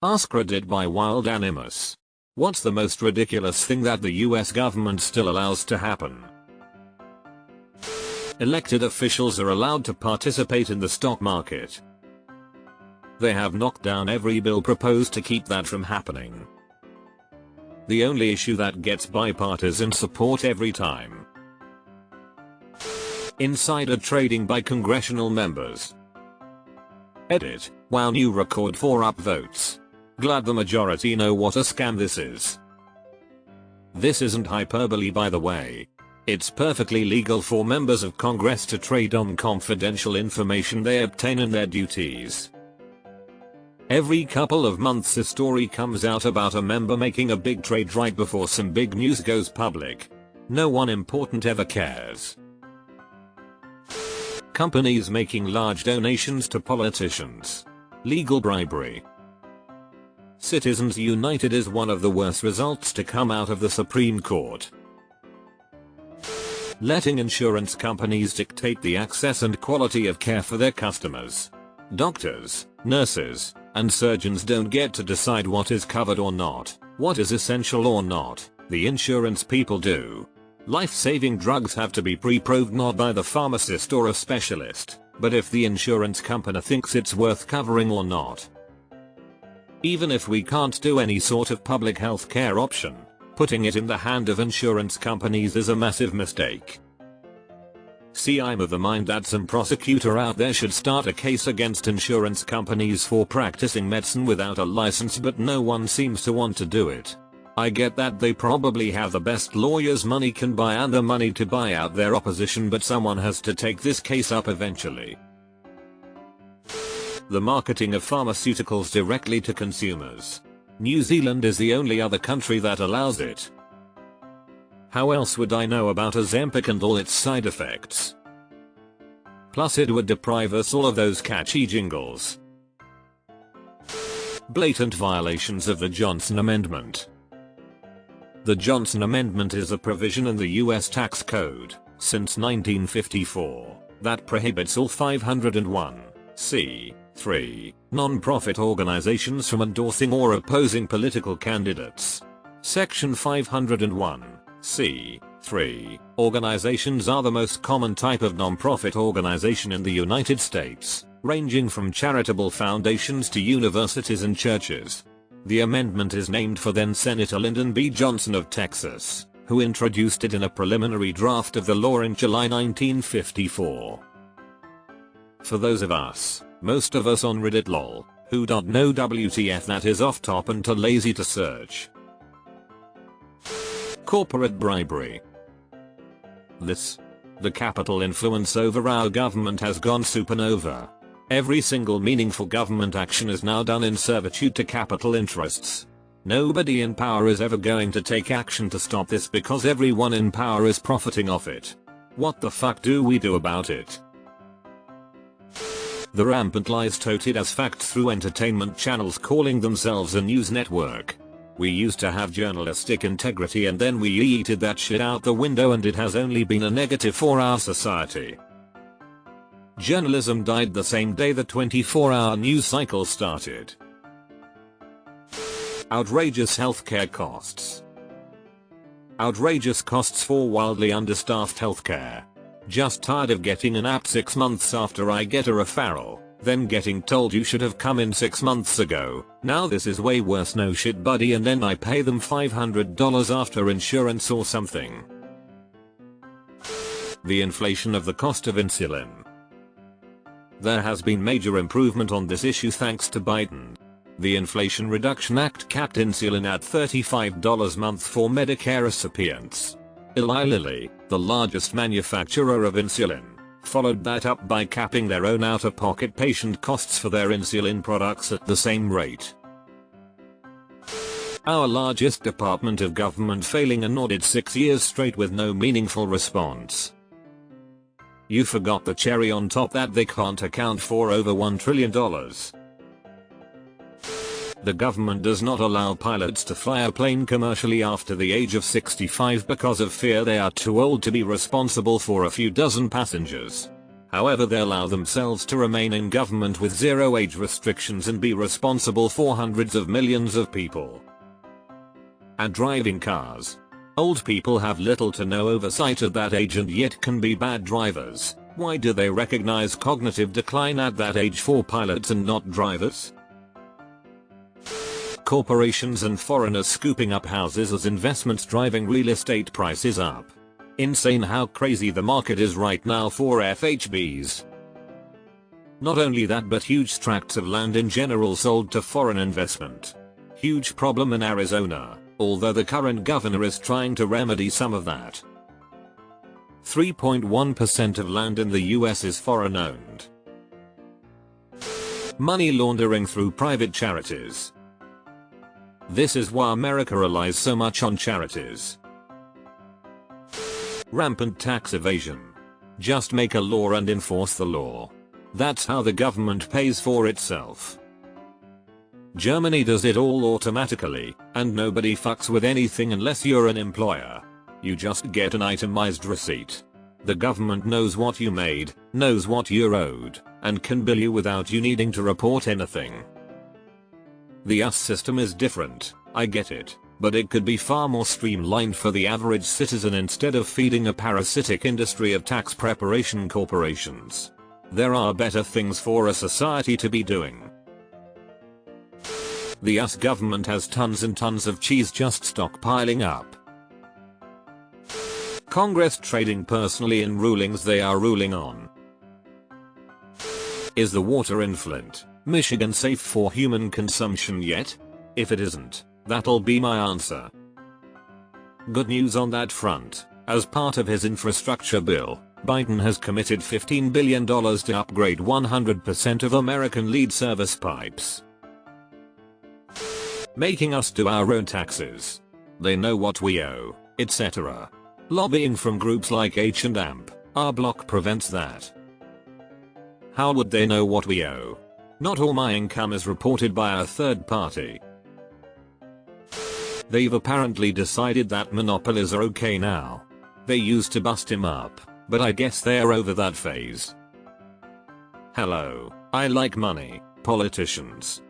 AskReddit by Wild Animus. What's the most ridiculous thing that the US government still allows to happen? Elected officials are allowed to participate in the stock market. They have knocked down every bill proposed to keep that from happening. The only issue that gets bipartisan support every time. Insider trading by congressional members. Edit. Wow, new record for upvotes. Glad the majority know what a scam this is. This isn't hyperbole, by the way. It's perfectly legal for members of Congress to trade on confidential information they obtain in their duties. Every couple of months a story comes out about a member making a big trade right before some big news goes public. No one important ever cares. Companies making large donations to politicians. Legal bribery. Citizens United is one of the worst results to come out of the Supreme Court. Letting insurance companies dictate the access and quality of care for their customers. Doctors, nurses, and surgeons don't get to decide what is covered or not, what is essential or not. The insurance people do. Life-saving drugs have to be pre-approved not by the pharmacist or a specialist, but if the insurance company thinks it's worth covering or not. Even if we can't do any sort of public health care option, putting it in the hand of insurance companies is a massive mistake. See, I'm of the mind that some prosecutor out there should start a case against insurance companies for practicing medicine without a license, but no one seems to want to do it. I get that they probably have the best lawyers money can buy and the money to buy out their opposition, but someone has to take this case up eventually. The marketing of pharmaceuticals directly to consumers. New Zealand is the only other country that allows it. How else would I know about Ozempic and all its side effects? Plus it would deprive us all of those catchy jingles. Blatant violations of the Johnson Amendment. The Johnson Amendment is a provision in the US tax code, since 1954, that prohibits all 501(c)(3) non-profit organizations from endorsing or opposing political candidates. Section 501(c)(3) organizations are the most common type of non-profit organization in the United States, ranging from charitable foundations to universities and churches. The amendment is named for then Senator Lyndon B. Johnson of Texas, who introduced it in a preliminary draft of the law in July 1954. For those of us, most of us on Reddit lol, who don't know WTF, that is off top and too lazy to search. Corporate bribery. The capital influence over our government has gone supernova. Every single meaningful government action is now done in servitude to capital interests. Nobody in power is ever going to take action to stop this because everyone in power is profiting off it. What the fuck do we do about it? The rampant lies touted as fact through entertainment channels calling themselves a news network. We used to have journalistic integrity and then we yeeted that shit out the window and it has only been a negative for our society. Journalism died the same day the 24-hour news cycle started. Outrageous healthcare costs. Outrageous costs for wildly understaffed healthcare. Just tired of getting an app 6 months after I get a referral, then getting told you should have come in 6 months ago. Now this is way worse, no shit buddy, and then I pay them $500 after insurance or something. The inflation of the cost of insulin. There has been major improvement on this issue thanks to Biden. The Inflation Reduction Act capped insulin at $35 a month for Medicare recipients. Eli Lilly, the largest manufacturer of insulin, followed that up by capping their own out-of-pocket patient costs for their insulin products at the same rate. Our largest department of government failing an audit 6 years straight with no meaningful response. You forgot the cherry on top that they can't account for over $1 trillion. The government does not allow pilots to fly a plane commercially after the age of 65 because of fear they are too old to be responsible for a few dozen passengers. However, they allow themselves to remain in government with zero age restrictions and be responsible for hundreds of millions of people. And driving cars. Old people have little to no oversight at that age and yet can be bad drivers. Why do they recognize cognitive decline at that age for pilots and not drivers? Corporations and foreigners scooping up houses as investments driving real estate prices up. Insane how crazy the market is right now for FHBs. Not only that, but huge tracts of land in general sold to foreign investment. Huge problem in Arizona, although the current governor is trying to remedy some of that. 3.1% of land in the US is foreign owned. Money laundering through private charities. This is why America relies so much on charities. Rampant tax evasion. Just make a law and enforce the law. That's how the government pays for itself. Germany does it all automatically, and nobody fucks with anything unless you're an employer. You just get an itemized receipt. The government knows what you made, knows what you're owed, and can bill you without you needing to report anything. The US system is different, I get it, but it could be far more streamlined for the average citizen instead of feeding a parasitic industry of tax preparation corporations. There are better things for a society to be doing. The US government has tons and tons of cheese just stockpiling up. Congress trading personally in rulings they are ruling on. Is the water in Flint, Michigan safe for human consumption yet? If it isn't, that'll be my answer. Good news on that front. As part of his infrastructure bill, Biden has committed $15 billion to upgrade 100% of American lead service pipes, making us do our own taxes. They know what we owe, etc. Lobbying from groups like H&AMP, our block prevents that. How would they know what we owe? Not all my income is reported by a third party. They've apparently decided that monopolies are okay now. They used to bust him up, but I guess they're over that phase. Hello, I like money, politicians.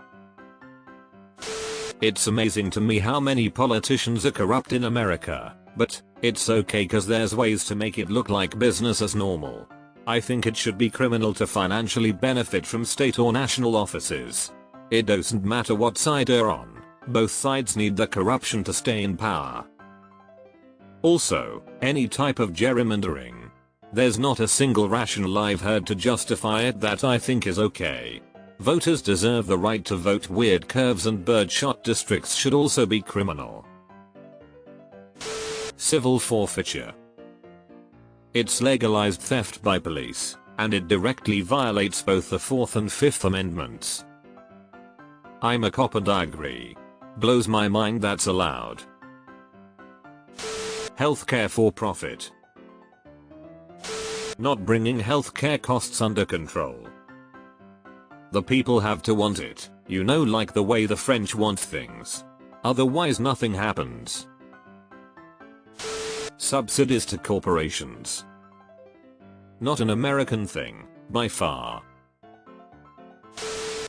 It's amazing to me how many politicians are corrupt in America, but it's okay cause there's ways to make it look like business as normal. I think it should be criminal to financially benefit from state or national offices. It doesn't matter what side they're on, both sides need the corruption to stay in power. Also, any type of gerrymandering. There's not a single rationale I've heard to justify it that I think is okay. Voters deserve the right to vote. Weird curves and birdshot districts should also be criminal. Civil forfeiture. It's legalized theft by police, and it directly violates both the 4th and 5th Amendments. I'm a cop and I agree. Blows my mind that's allowed. Healthcare for profit. Not bringing healthcare costs under control. The people have to want it, you know, like the way the French want things. Otherwise nothing happens. Subsidies to corporations. Not an American thing, by far.